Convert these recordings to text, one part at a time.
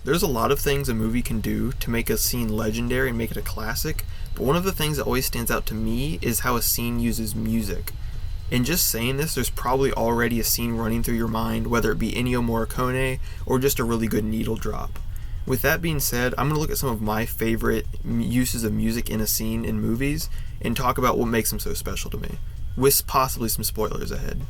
There's a lot of things a movie can do to make a scene legendary and make it a classic, but one of the things that always stands out to me is how a scene uses music. And just saying this, there's probably already a scene running through your mind, whether it be Ennio Morricone or just a really good needle drop. With that being said, I'm going to look at some of my favorite uses of music in a scene in movies and talk about what makes them so special to me, with possibly some spoilers ahead.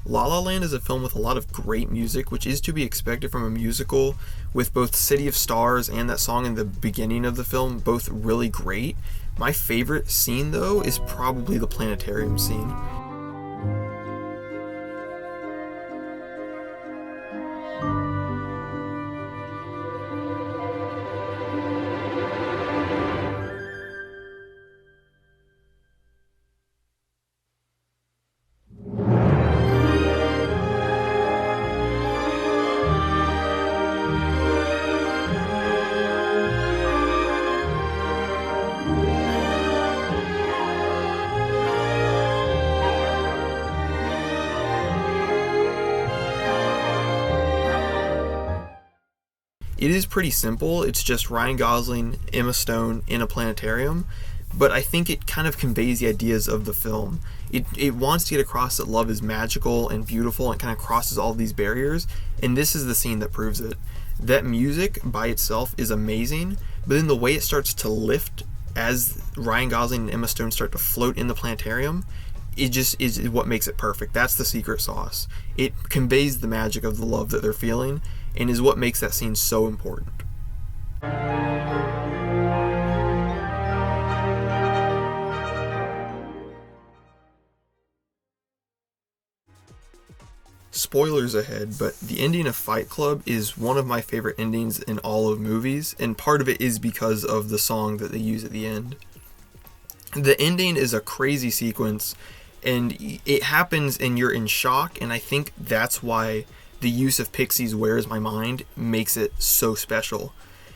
La La Land is a film with a lot of great music, which is to be expected from a musical, with both City of Stars and that song in the beginning of the film both really great. My favorite scene, though, is probably the planetarium scene. It is pretty simple. It's just Ryan Gosling, Emma Stone in a planetarium, but I think it kind of conveys the ideas of the film. It wants to get across that love is magical and beautiful and kind of crosses all these barriers, and this is the scene that proves it. That music by itself is amazing, but then the way it starts to lift as Ryan Gosling and Emma Stone start to float in the planetarium, it just is what makes it perfect. That's the secret sauce. It conveys the magic of the love that they're feeling, and is what makes that scene so important. Spoilers ahead, but the ending of Fight Club is one of my favorite endings in all of movies, and part of it is because of the song that they use at the end. The ending is a crazy sequence, and it happens and you're in shock, and I think that's why the use of Pixie's Where's My Mind makes it so special.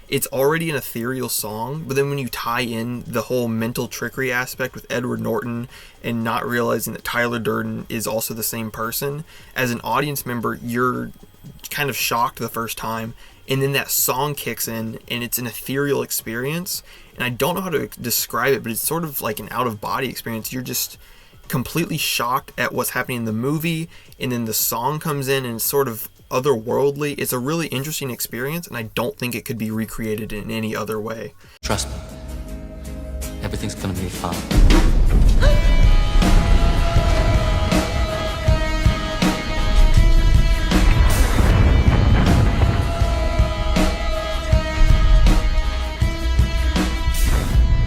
It's already an ethereal song, but then when you tie in the whole mental trickery aspect with Edward Norton and not realizing that Tyler Durden is also the same person, as an audience member, you're kind of shocked the first time, and then that song kicks in, and it's an ethereal experience, and I don't know how to describe it, but it's sort of like an out-of-body experience. You're just completely shocked at what's happening in the movie, and then the song comes in and it's sort of otherworldly. It's a really interesting experience, and I don't think it could be recreated in any other way. Trust me, everything's gonna be fine.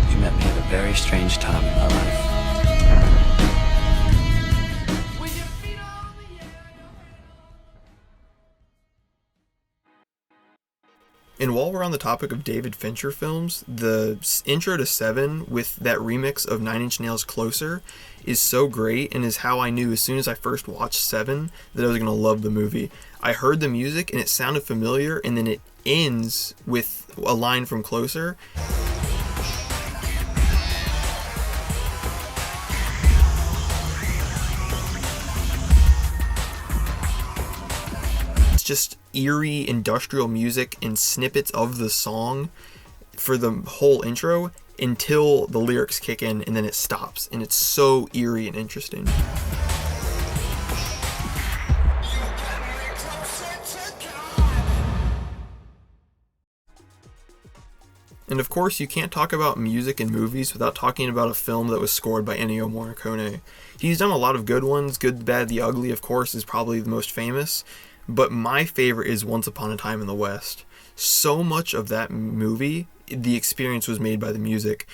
You met me at a very strange time in my life. And while we're on the topic of David Fincher films, the intro to Seven with that remix of Nine Inch Nails' Closer is so great, and is how I knew as soon as I first watched Seven that I was going to love the movie. I heard the music and it sounded familiar, and then it ends with a line from Closer. Just eerie industrial music and snippets of the song for the whole intro until the lyrics kick in, and then it stops, and it's so eerie and interesting. And of course, you can't talk about music in movies without talking about a film that was scored by Ennio Morricone. He's done a lot of good ones. Good, the Bad, the Ugly, of course, is probably the most famous. But my favorite is Once Upon a Time in the West. So much of that movie, the experience was made by the music.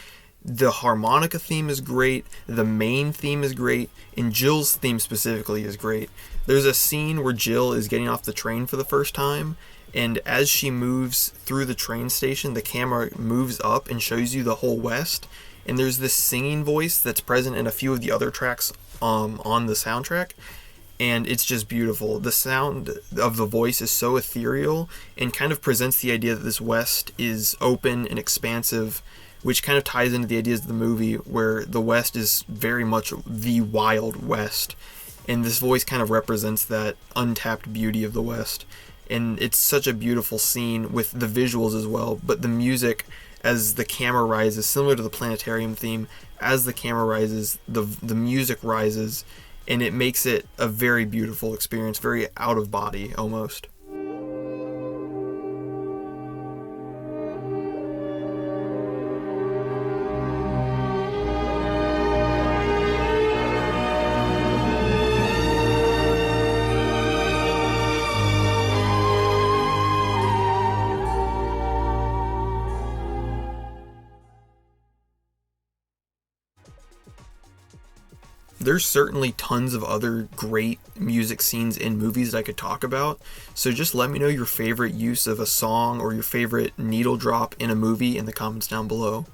The harmonica theme is great, the main theme is great, and Jill's theme specifically is great. There's a scene where Jill is getting off the train for the first time, and as she moves through the train station, the camera moves up and shows you the whole West, and there's this singing voice that's present in a few of the other tracks on the soundtrack. And it's just beautiful. The sound of the voice is so ethereal and kind of presents the idea that this West is open and expansive, which kind of ties into the ideas of the movie where the West is very much the Wild West. and this voice kind of represents that untapped beauty of the West. And it's such a beautiful scene with the visuals as well, but the music as the camera rises, similar to the planetarium theme, as the camera rises, the music rises, and it makes it a very beautiful experience, very out of body almost. There's certainly tons of other great music scenes in movies that I could talk about, so just let me know your favorite use of a song or your favorite needle drop in a movie in the comments down below.